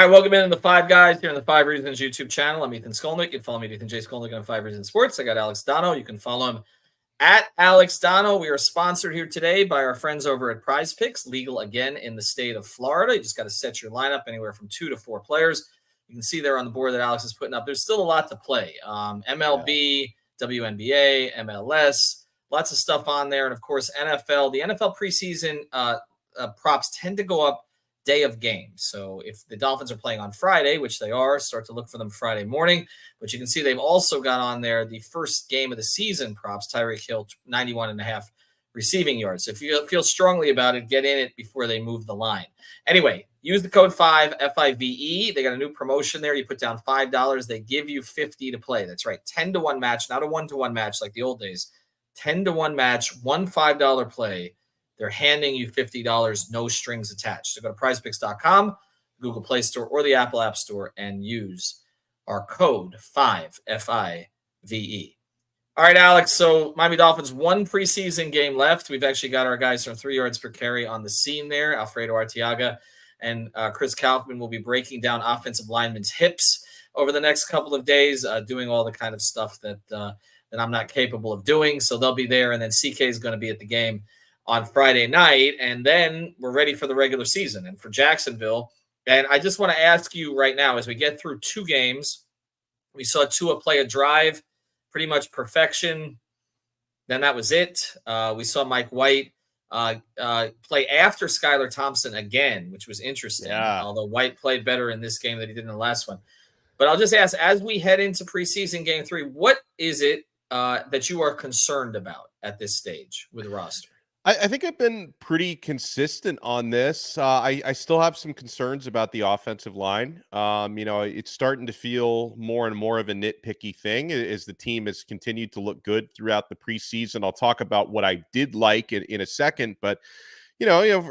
All right, welcome in the Five Guys here on the Five Reasons YouTube channel. I'm Ethan Skolnick. You can follow me at Ethan J. Skolnick on Five Reasons Sports. I got Alex Donno. You can follow him at Alex Donno. We are sponsored here today by our friends over at Prize Picks, legal again in the state of Florida. You just got to set your lineup anywhere from 2 to 4 players. You can see there on the board that Alex is putting up. There's still a lot to play. MLB, WNBA, MLS, lots of stuff on there. And, of course, NFL. The NFL preseason props tend to go up day of game. So if the Dolphins are playing on Friday, which they are, start to look for them Friday morning. But you can see they've also got on there the first game of the season props, Tyreek Hill, 91.5 receiving yards. So if you feel strongly about it, get in it before they move the line. Anyway, use the code 5, F-I-V-E. They got a new promotion there. You put down $5. They give you $50 to play. That's right. 10-1 match, not a 1-to-1 match like the old days. 10-1 match, one $5 play. They're handing you $50, no strings attached. So go to prizepicks.com, Google Play Store, or the Apple App Store and use our code 5, F-I-V-E. All right, Alex. So Miami Dolphins, one preseason game left. We've actually got our guys from 3 yards per carry on the scene there. Alfredo Arteaga and Chris Kaufman will be breaking down offensive linemen's hips over the next couple of days, doing all the kind of stuff that I'm not capable of doing. So they'll be there. And then CK is going to be at the game on Friday night, and then we're ready for the regular season and for Jacksonville. And I just want to ask you right now, as we get through 2 games, we saw Tua play a drive, pretty much perfection. Then that was it. We saw Mike White play after Skylar Thompson again, which was interesting, although White played better in this game than he did in the last one. But I'll just ask, as we head into preseason game 3, what is it that you are concerned about at this stage with the roster? I think I've been pretty consistent on this. I still have some concerns about the offensive line. It's starting to feel more and more of a nitpicky thing as the team has continued to look good throughout the preseason. I'll talk about what I did like in a second, but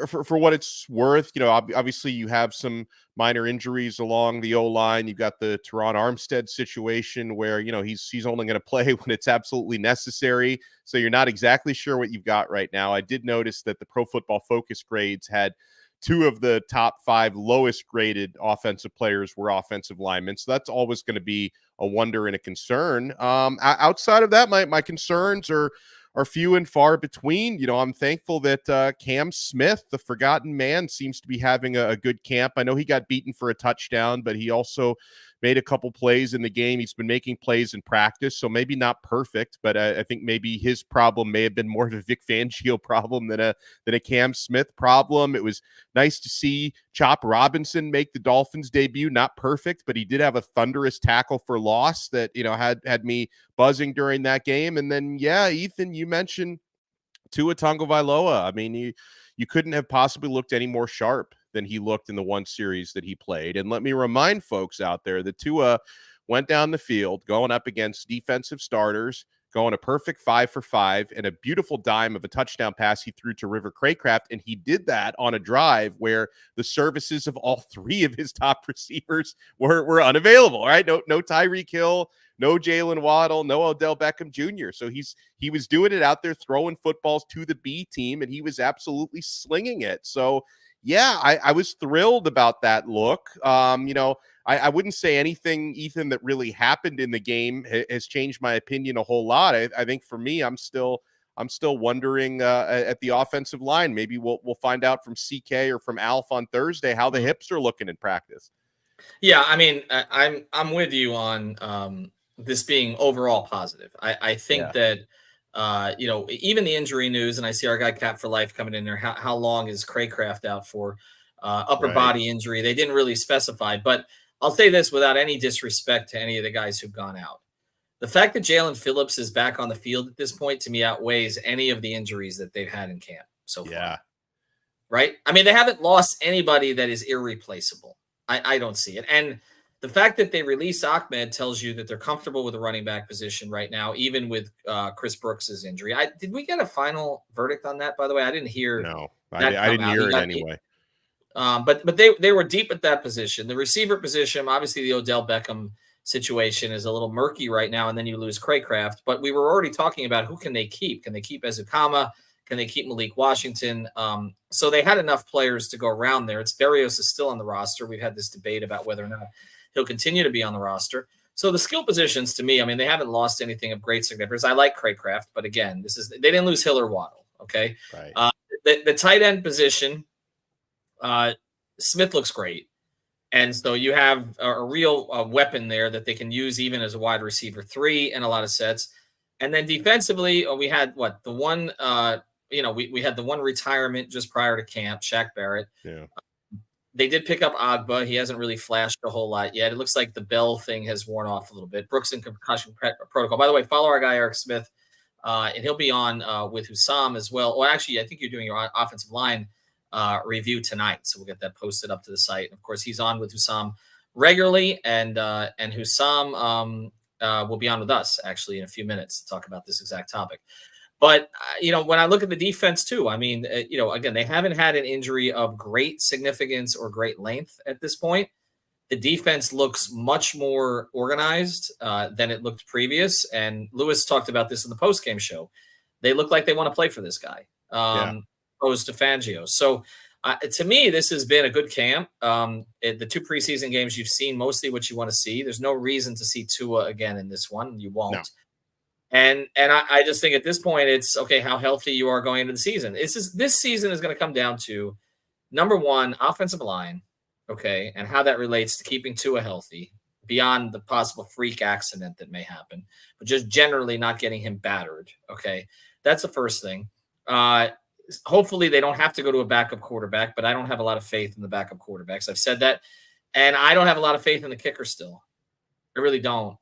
for what it's worth, obviously you have some minor injuries along the O-line. You've got the Teron Armstead situation where, he's only going to play when it's absolutely necessary. So you're not exactly sure what you've got right now. I did notice that the Pro Football Focus grades had 2 of the top 5 lowest graded offensive players were offensive linemen. So that's always going to be a wonder and a concern. Outside of that, my concerns are few and far between. I'm thankful that Cam Smith, the forgotten man, seems to be having a good camp. I know he got beaten for a touchdown, but he also made a couple plays in the game. He's been making plays in practice, so maybe not perfect, but I think maybe his problem may have been more of a Vic Fangio problem than a Cam Smith problem. It was nice to see Chop Robinson make the Dolphins debut. Not perfect, but he did have a thunderous tackle for loss that had me buzzing during that game. And then Ethan, you mentioned Tua Tagovailoa. I mean, you couldn't have possibly looked any more sharp than he looked in the one series that he played. And let me remind folks out there that Tua went down the field going up against defensive starters, going a perfect 5 for 5 and a beautiful dime of a touchdown pass he threw to River Craycraft. And he did that on a drive where the services of all 3 of his top receivers were unavailable, right? No Tyreek Hill, no Jalen Waddle, no Odell Beckham Jr. So he was doing it out there, throwing footballs to the B team, and he was absolutely slinging it. So I was thrilled about that look. I wouldn't say anything, Ethan, that really happened in the game has changed my opinion a whole lot. I think for me, I'm still wondering at the offensive line. Maybe we'll find out from CK or from Alf on Thursday how the hips are looking in practice. Yeah, I mean, I'm with you on this being overall positive. I think that even the injury news, and I see our guy Cap for Life coming in there. How long is Craycraft out for? Upper body injury. They didn't really specify, but I'll say this without any disrespect to any of the guys who've gone out. The fact that Jalen Phillips is back on the field at this point, to me, outweighs any of the injuries that they've had in camp so far. Yeah. Right? I mean, they haven't lost anybody that is irreplaceable. I don't see it. And the fact that they released Ahmed tells you that they're comfortable with the running back position right now, even with Chris Brooks's injury. Did we get a final verdict on that, by the way? I didn't hear. No, I didn't hear it anyway. But they were deep at that position. The receiver position, obviously the Odell Beckham situation is a little murky right now, and then you lose Craycraft. But we were already talking about who can they keep. Can they keep Ezukama? Can they keep Malik Washington? So they had enough players to go around there. It's Berrios is still on the roster. We've had this debate about whether or not he'll continue to be on the roster. So the skill positions, to me, I mean, they haven't lost anything of great significance. I like Craycraft, but again, they didn't lose Hill or Waddle. Okay, Right. The tight end position, Smith looks great. And so you have a real weapon there that they can use even as a wide receiver 3 in a lot of sets. And then defensively, we had we had the one retirement just prior to camp, Shaq Barrett. Yeah. They did pick up Agba. He hasn't really flashed a whole lot yet. It looks like the Bell thing has worn off a little bit. Brooks in concussion protocol. By the way, follow our guy, Eric Smith, and he'll be on with Hussam as well. Well, actually, I think you're doing your offensive line review tonight, so we'll get that posted up to the site. And of course, he's on with Hussam regularly, and Hussam will be on with us actually in a few minutes to talk about this exact topic. But when I look at the defense too, I mean, again, they haven't had an injury of great significance or great length at this point. The defense looks much more organized than it looked previous, and Lewis talked about this in the post-game show. They look like they want to play for this guy. Opposed to Fangio. So to me, this has been a good camp. The 2 preseason games, you've seen mostly what you want to see. There's no reason to see Tua again in this one. You won't. No. And I just think at this point, it's okay how healthy you are going into the season. This season is going to come down to, number one, offensive line, okay, and how that relates to keeping Tua healthy beyond the possible freak accident that may happen, but just generally not getting him battered, okay? That's the first thing. Hopefully they don't have to go to a backup quarterback, but I don't have a lot of faith in the backup quarterbacks. I've said that, and I don't have a lot of faith in the kicker still. I really don't.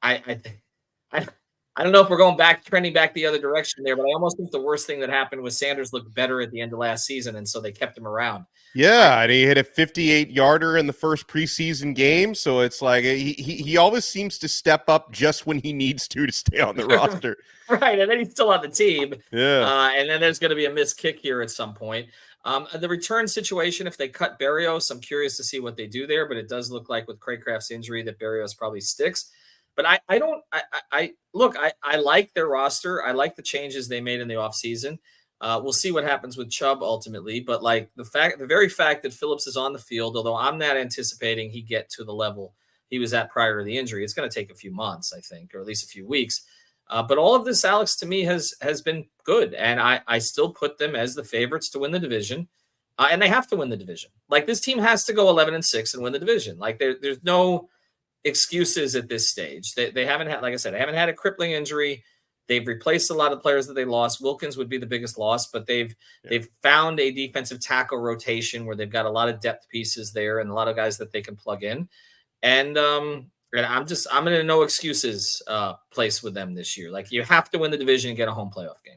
I don't know if we're trending back the other direction there, but I almost think the worst thing that happened was Sanders looked better at the end of last season, and so they kept him around. Yeah, and he hit a 58-yarder in the first preseason game, so it's like he always seems to step up just when he needs to stay on the roster. Right, and then he's still on the team. Yeah. And then there's going to be a missed kick here at some point. The return situation, if they cut Berrios, I'm curious to see what they do there, but it does look like with Craycraft's injury that Berrios probably sticks. But I like their roster. I like the changes they made in the offseason. We'll see what happens with Chubb ultimately. But like the very fact that Phillips is on the field, although I'm not anticipating he get to the level he was at prior to the injury, it's going to take a few months, I think, or at least a few weeks. But all of this, Alex, to me has been good. And I still put them as the favorites to win the division. And they have to win the division. Like this team has to go 11-6 and win the division. Like there's no excuses at this stage. They haven't had, like I said, they haven't had a crippling injury. They've replaced a lot of players that they lost. Wilkins would be the biggest loss, but they've found a defensive tackle rotation where they've got a lot of depth pieces there and a lot of guys that they can plug in. And I'm in a no excuses place with them this year. Like you have to win the division and get a home playoff game.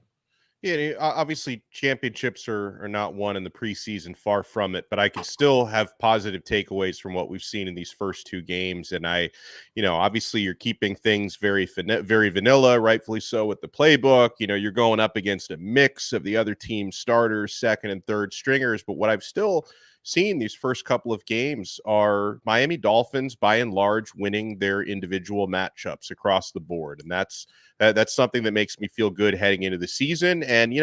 Yeah, obviously championships are not won in the preseason, far from it, but I can still have positive takeaways from what we've seen in these first 2 games. And obviously you're keeping things very vanilla, rightfully so, with the playbook. You're going up against a mix of the other team's starters, second and third stringers. But what I've still seen these first couple of games are Miami Dolphins, by and large, winning their individual matchups across the board. And that's something that makes me feel good heading into the season. And,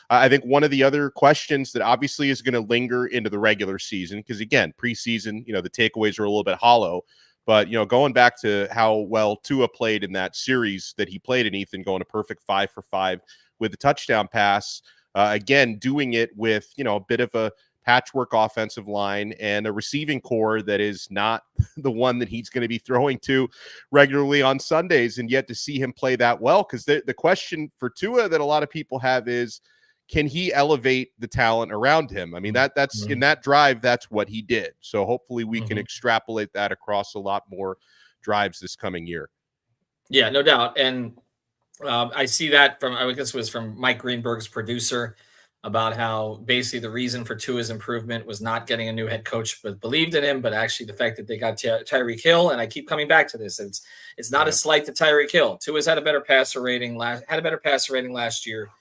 I think one of the other questions that obviously is going to linger into the regular season, because again, preseason, the takeaways are a little bit hollow, but, going back to how well Tua played in that series that he played in, Ethan, going a perfect 5 for 5 with a touchdown pass, again, doing it with, a bit of a patchwork offensive line and a receiving core that is not the one that he's going to be throwing to regularly on Sundays. And yet to see him play that well, because the question for Tua that a lot of people have is, can he elevate the talent around him? I mean, that's in that drive, that's what he did. So hopefully we can extrapolate that across a lot more drives this coming year. Yeah, no doubt. And I see that from, I guess it was from Mike Greenberg's producer, about how basically the reason for Tua's improvement was not getting a new head coach but believed in him, but actually the fact that they got Tyreek Hill. And I keep coming back to this. It's not a slight to Tyreek Hill. Tua's had a better passer rating last year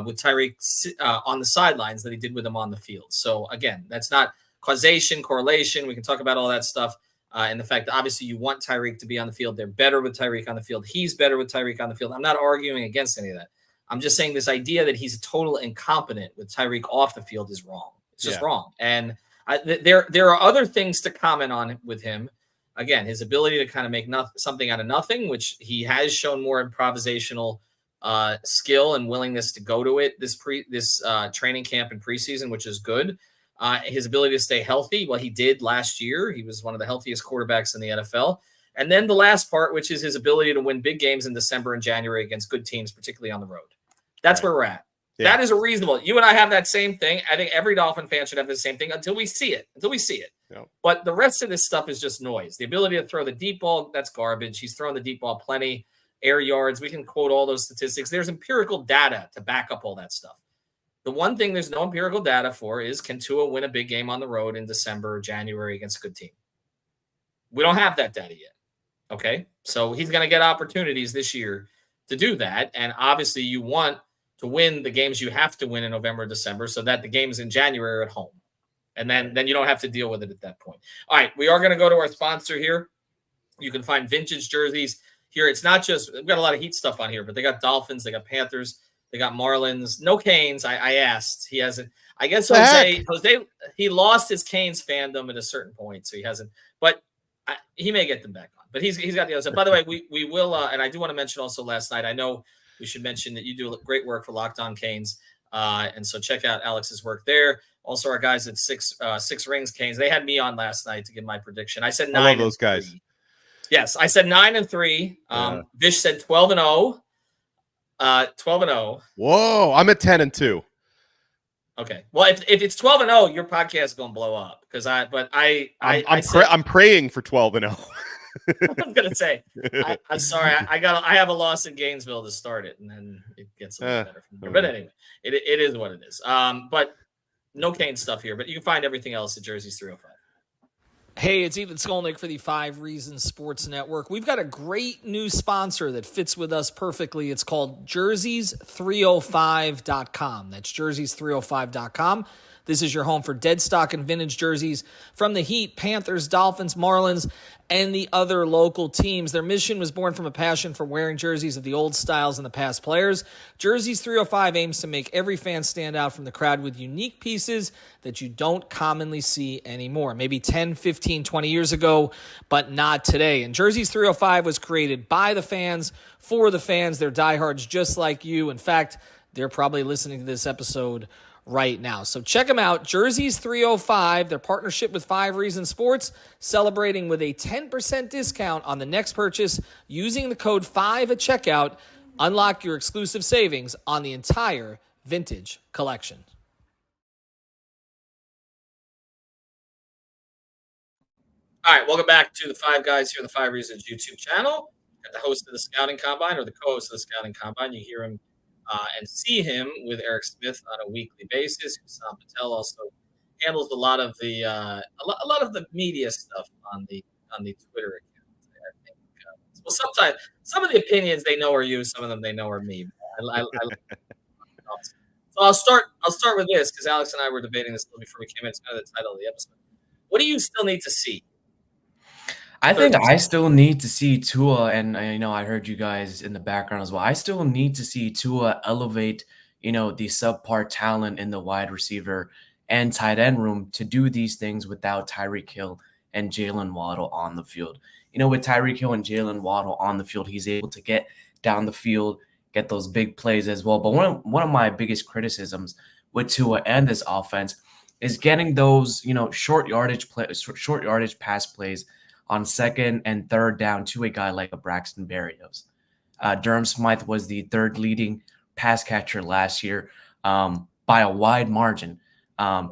with Tyreek on the sidelines than he did with him on the field. So again, that's not causation, correlation. We can talk about all that stuff. And the fact that obviously you want Tyreek to be on the field. They're better with Tyreek on the field. He's better with Tyreek on the field. I'm not arguing against any of that. I'm just saying this idea that he's a total incompetent with Tyreek off the field is wrong. It's just wrong. And there are other things to comment on with him. Again, his ability to kind of make something out of nothing, which he has shown more improvisational skill and willingness to go to it this training camp and preseason, which is good. His ability to stay healthy, well, he did last year. He was one of the healthiest quarterbacks in the NFL. And then the last part, which is his ability to win big games in December and January against good teams, particularly on the road. That's where we're at. Yeah. That is a reasonable. You and I have that same thing. I think every Dolphin fan should have the same thing until we see it. Yep. But the rest of this stuff is just noise. The ability to throw the deep ball, that's garbage. He's thrown the deep ball plenty. Air yards, we can quote all those statistics. There's empirical data to back up all that stuff. The one thing there's no empirical data for is, can Tua win a big game on the road in December or January against a good team? We don't have that data yet. Okay, so he's going to get opportunities this year to do that. And obviously you want to win the games you have to win in November, December, so that the games in January are at home. And then you don't have to deal with it at that point. All right, we are going to go to our sponsor here. You can find vintage jerseys here. It's not just, we've got a lot of Heat stuff on here, but they got Dolphins, they got Panthers, they got Marlins. No Canes. I asked. He hasn't. I guess Jose, he lost his Canes fandom at a certain point, so he hasn't. But he may get them back on. But he's got the other stuff. By the way, we will, and I do want to mention also last night, I know we should mention that you do great work for Locked On Canes. And so check out Alex's work there. Also, our guys at Six Rings Canes, they had me on last night to give my prediction. I said 9. I love those guys. Yes, I said 9-3. Vish said 12-0. 12-0. Whoa, I'm at 10-2. Okay. Well, if it's 12-0, your podcast is going to blow up because I'm praying for 12-0. I was gonna say, I'm sorry. I have a loss in Gainesville to start it, and then it gets a little better from there. But anyway, it is what it is. But no Kane stuff here. But you can find everything else at Jersey's 305. Hey, it's Ethan Skolnick for the 5 Reasons Sports Network. We've got a great new sponsor that fits with us perfectly. It's called jerseys305.com. That's jerseys305.com. This is your home for dead stock and vintage jerseys from the Heat, Panthers, Dolphins, Marlins, and the other local teams. Their mission was born from a passion for wearing jerseys of the old styles and the past players. Jerseys 305 aims to make every fan stand out from the crowd with unique pieces that you don't commonly see anymore. Maybe 10, 15, 20 years ago, but not today. And Jerseys 305 was created by the fans, for the fans. They're diehards just like you. In fact, they're probably listening to this episode right now. So check them out, Jerseys 305, their partnership with 5 Reasons Sports, celebrating with a 10% discount on the next purchase using the code 5 at checkout. Unlock your exclusive savings on the entire vintage collection. All right, welcome back to the 5 Guys here on the 5 Reasons YouTube channel. Got the host of the Scouting Combine, or the co-host of the Scouting Combine. You hear him and see him with Eric Smith on a weekly basis. Sam Patel also handles a lot of the media stuff on the Twitter account. I think. Well, sometimes some of the opinions they know are you, some of them they know are me. So I'll start with this because Alex and I were debating this a little before we came in. It's kind of the title of the episode. What do you still need to see? I think I still need to see Tua, and I heard you guys in the background as well. I still need to see Tua elevate, the subpar talent in the wide receiver and tight end room to do these things without Tyreek Hill and Jalen Waddle on the field. With Tyreek Hill and Jalen Waddle on the field, he's able to get down the field, get those big plays as well. But one of my biggest criticisms with Tua and this offense is getting those, short yardage pass plays on second and third down to a guy like a Braxton Berrios. Durham Smythe was the 3rd leading pass catcher last year by a wide margin. I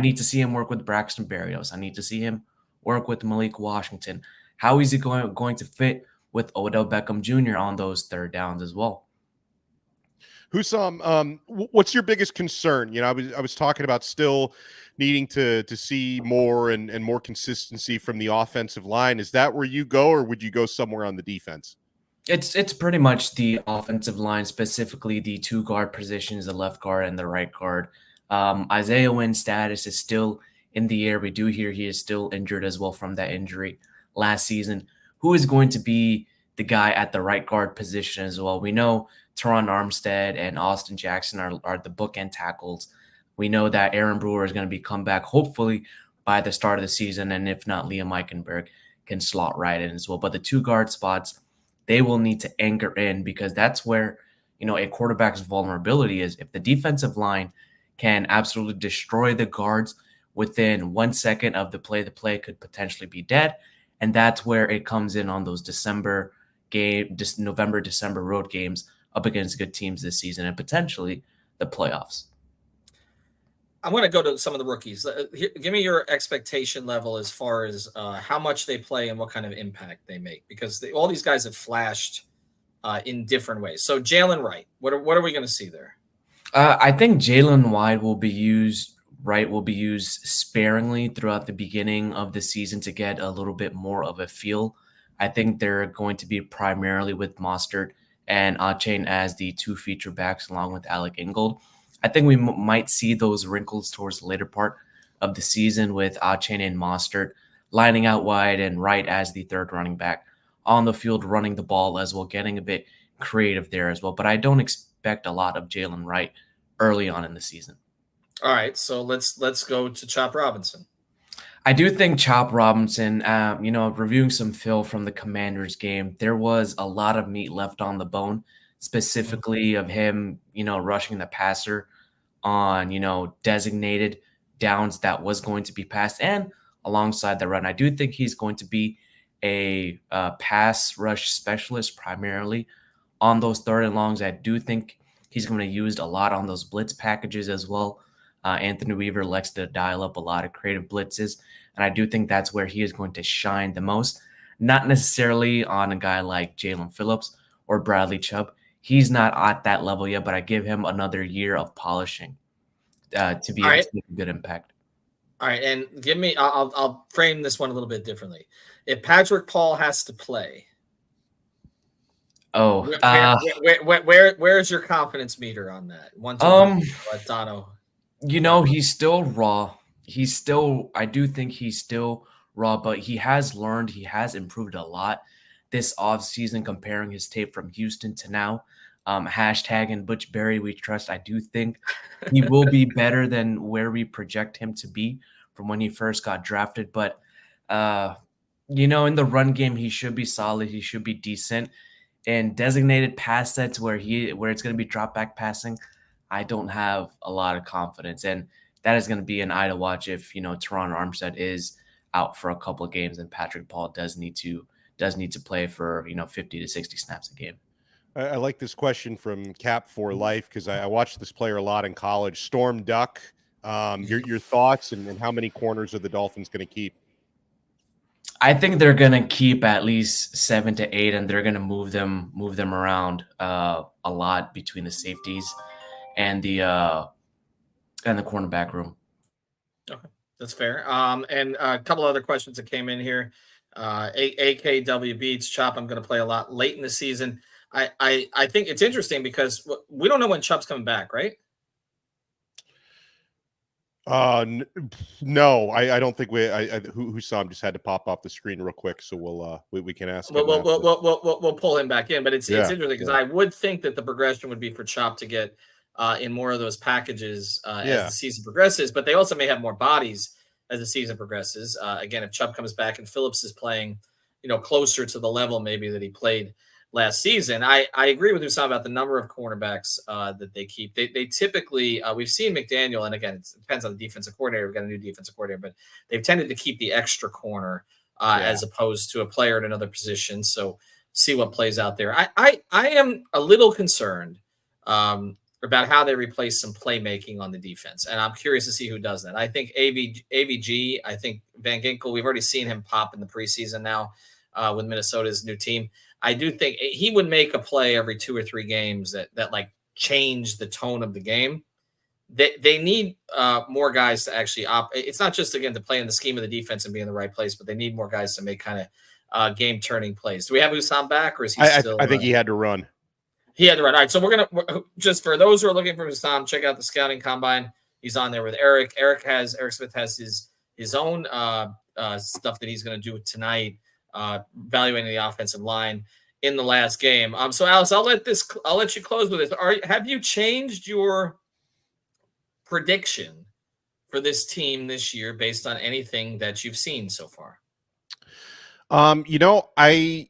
need to see him work with Braxton Berrios. I need to see him work with Malik Washington. How is he going to fit with Odell Beckham Jr. on those third downs as well? Hussam, what's your biggest concern? I was talking about still needing to see more and more consistency from the offensive line. Is that where you go, or would you go somewhere on the defense? It's pretty much the offensive line, specifically the 2 guard positions, the left guard and the right guard. Isaiah Wynn's status is still in the air. We do hear he is still injured as well from that injury last season. Who is going to be the guy at the right guard position as well. We know Teron Armstead and Austin Jackson are the bookend tackles. We know that Aaron Brewer is going to be come back hopefully by the start of the season, and if not, Liam Eichenberg can slot right in as well. But the 2 guard spots, they will need to anchor in, because that's where, a quarterback's vulnerability is. If the defensive line can absolutely destroy the guards within 1 second of the play could potentially be dead. And that's where it comes in on those November, December road games up against good teams this season and potentially the playoffs. I'm going to go to some of the rookies. Give me your expectation level as far as how much they play and what kind of impact they make, because all these guys have flashed in different ways. So Jalen Wright, what are we going to see there? I think Jalen Wright will be used sparingly throughout the beginning of the season to get a little bit more of a feel. I think they're going to be primarily with Mostert and Achane as the 2 feature backs along with Alec Ingold. I think we might see those wrinkles towards the later part of the season with Achane and Mostert lining out wide and Wright as the 3rd running back on the field, running the ball as well, getting a bit creative there as well. But I don't expect a lot of Jalen Wright early on in the season. All right, so let's go to Chop Robinson. I do think Chop Robinson, reviewing some film from the Commanders game, there was a lot of meat left on the bone, specifically of him, rushing the passer on, designated downs that was going to be passed and alongside the run. I do think he's going to be a pass rush specialist primarily on those 3rd and longs. I do think he's going to use a lot on those blitz packages as well. Anthony Weaver likes to dial up a lot of creative blitzes, and I do think that's where he is going to shine the most. Not necessarily on a guy like Jalen Phillips or Bradley Chubb. He's not at that level yet, but I give him another year of polishing to be able to make a good impact. All right, and give me. I'll frame this one a little bit differently. If Patrick Paul has to play, where's your confidence meter on that? 1 2 Donno. He's still raw. I do think he's still raw, but he has learned, he has improved a lot this offseason comparing his tape from Houston to now. Hashtag and Butch Berry we trust. I do think he will be better than where we project him to be from when he first got drafted. But, in the run game, he should be solid. He should be decent. And designated pass sets where it's going to be drop back passing, I don't have a lot of confidence. And that is going to be an eye to watch if, Teron Armstead is out for a couple of games and Patrick Paul does need to play for, 50 to 60 snaps a game. I like this question from Cap for Life because I watched this player a lot in college. Storm Duck, your thoughts and how many corners are the Dolphins going to keep? I think they're going to keep at least 7 to 8, and they're going to move them around a lot between the safeties and the cornerback room. Okay, that's fair. And a couple other questions that came in here. AKW Beats Chop. I'm going to play a lot late in the season. I think it's interesting because we don't know when Chubb's coming back, right? No, I don't think who saw him just had to pop off the screen real quick, so we can ask. We'll pull him back in, but it's interesting because I would think that the progression would be for Chop to get in more of those packages as the season progresses, but they also may have more bodies as the season progresses. Again, if Chubb comes back and Phillips is playing, closer to the level maybe that he played last season. I agree with Usam about the number of cornerbacks that they keep. They typically, we've seen McDaniel, and again, it depends on the defensive coordinator. We've got a new defensive coordinator, but they've tended to keep the extra corner as opposed to a player at another position. So see what plays out there. I am a little concerned about how they replace some playmaking on the defense, and I'm curious to see who does that. I think AVG, I think Van Ginkel, we've already seen him pop in the preseason now with Minnesota's new team. I do think he would make a play every 2 or 3 games that like change the tone of the game. They need more guys to actually it's not just, again, to play in the scheme of the defense and be in the right place, but they need more guys to make kind of game-turning plays. Do we have Usam back, or is he still? I think he had to run. He had to run. All right, so we're going to, just for those who are looking for Usam, check out the scouting combine. He's on there with Eric. Eric Smith has his own stuff that he's going to do tonight, evaluating the offensive line. in the last game. So Alex, I'll let you close with this. Have you changed your prediction for this team this year based on anything that you've seen so far? I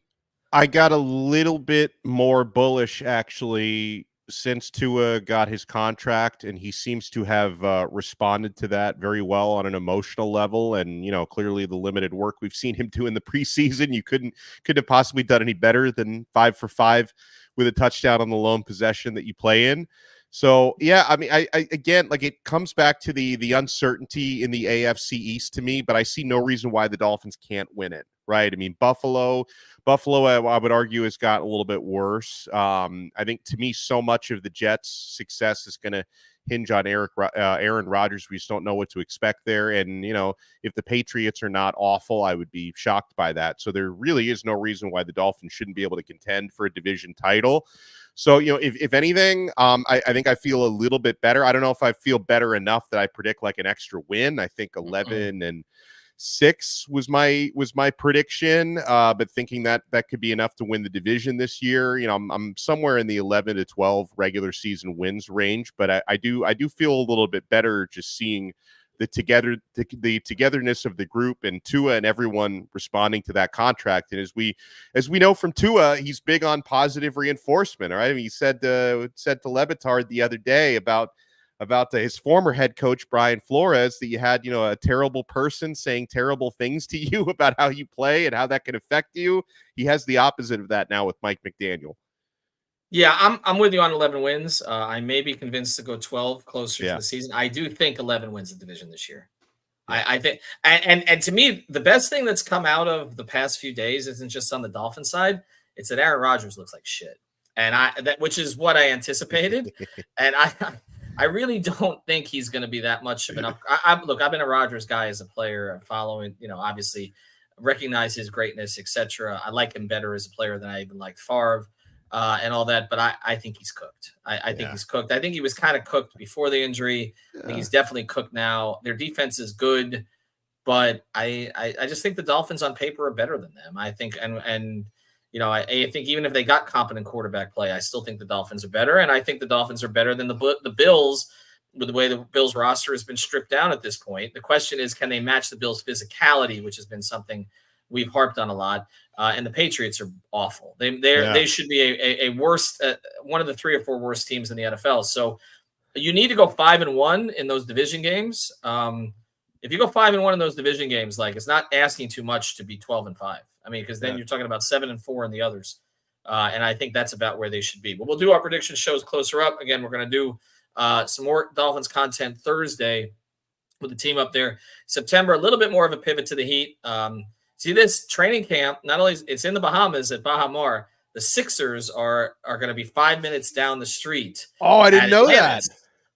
got a little bit more bullish actually since Tua got his contract, and he seems to have responded to that very well on an emotional level. And clearly the limited work we've seen him do in the preseason, you couldn't have possibly done any better than 5 for 5 with a touchdown on the lone possession that you play in. So yeah, I mean, I again, like, it comes back to the uncertainty in the AFC East to me, but I see no reason why the Dolphins can't win it, right? I mean, Buffalo, I would argue, has got a little bit worse. I think, to me, so much of the Jets' success is going to hinge on Aaron Rodgers. We just don't know what to expect there. And, if the Patriots are not awful, I would be shocked by that. So there really is no reason why the Dolphins shouldn't be able to contend for a division title. So, if anything, I think I feel a little bit better. I don't know if I feel better enough that I predict like an extra win. I think 11-6 was my prediction, but thinking that could be enough to win the division this year. I'm somewhere in the 11 to 12 regular season wins range, but I do feel a little bit better just seeing the togetherness of the group and Tua and everyone responding to that contract. And as we know from Tua, he's big on positive reinforcement. All right, I mean, he said to Levitard the other day about his former head coach Brian Flores that you had a terrible person saying terrible things to you about how you play and how that can affect you. He has the opposite of that now with Mike McDaniel. Yeah, I'm with you on 11 wins. I may be convinced to go 12 closer to the season. I do think 11 wins the division this year. Yeah. I think, and to me, the best thing that's come out of the past few days isn't just on the Dolphins side. It's that Aaron Rodgers looks like shit, which is what I anticipated. And I really don't think he's going to be that much of an up. Look, I've been a Rodgers guy as a player, following, obviously recognize his greatness, etc. I like him better as a player than I even liked Favre. And all that, but I think he's cooked. I think he's cooked. I think he was kind of cooked before the injury. I think he's definitely cooked now. Their defense is good, but I just think the Dolphins on paper are better than them. I think, and I think even if they got competent quarterback play, I still think the Dolphins are better, and I think the Dolphins are better than the Bills with the way the Bills roster has been stripped down at this point. The question is, can they match the Bills' physicality, which has been something we've harped on a lot. And the Patriots are awful. They should be a worst, one of the 3 or 4 worst teams in the NFL. So you need to go 5-1 in those division games. If you go 5-1 in those division games, like, it's not asking too much to be 12-5. I mean, because then you're talking about 7-4 in the others. And I think that's about where they should be. But we'll do our prediction shows closer up. Again, we're going to do some more Dolphins content Thursday with the team up there. September, a little bit more of a pivot to the Heat. See, this training camp, not only it's in the Bahamas at Baha Mar, the Sixers are going to be 5 minutes down the street. Oh, I didn't know that.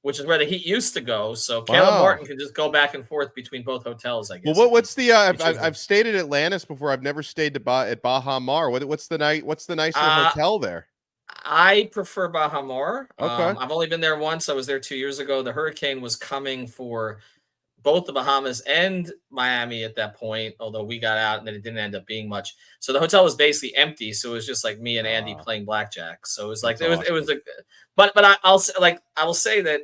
Which is where the Heat used to go. So Caleb Martin can just go back and forth between both hotels, I guess. Well, what's the I've stayed at Atlantis before. I've never stayed at Baha Mar. What's the nicer hotel there? I prefer Baha Mar. Okay. I've only been there once. I was there 2 years ago. The hurricane was coming for both the Bahamas and Miami at that point, although we got out and then it didn't end up being much. So the hotel was basically empty. So it was just like me and Andy playing blackjack. So it was like, it was like, but I will say that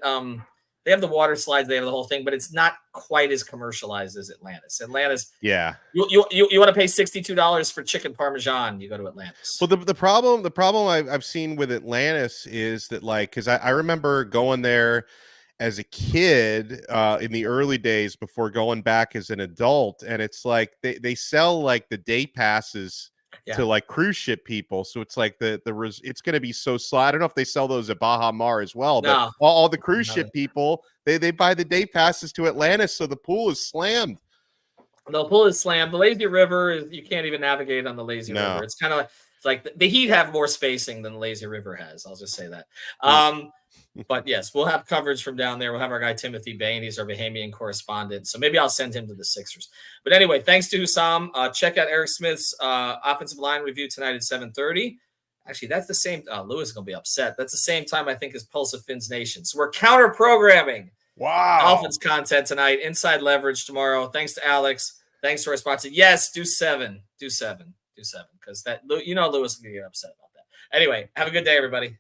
they have the water slides, they have the whole thing, but it's not quite as commercialized as Atlantis. Yeah. You want to pay $62 for chicken Parmesan, you go to Atlantis. Well, the problem I've seen with Atlantis is that, like, because I remember going there as a kid in the early days before going back as an adult, and it's like they sell like the day passes to like cruise ship people, so it's like it's going to be so slow. I don't know if they sell those at Baha Mar as well, but all the cruise ship people they buy the day passes to Atlantis, so the pool is slammed. The pool is slammed. The lazy river is, you can't even navigate on the lazy river. It's kind of like the Heat have more spacing than the lazy river has. I'll just say that. But yes, we'll have coverage from down there. We'll have our guy Timothy Bain. He's our Bahamian correspondent. So maybe I'll send him to the Sixers. But anyway, thanks to Hussam. Check out Eric Smith's offensive line review tonight at 7:30. Actually, that's the same. Lewis is going to be upset. That's the same time, I think, as Pulse of Fins Nation. So we're counter-programming. Wow. Dolphins content tonight. Inside Leverage tomorrow. Thanks to Alex. Thanks to our sponsor. Yes, do 7. Do 7. Do 7 because that Lewis is going to get upset about that. Anyway, have a good day, everybody.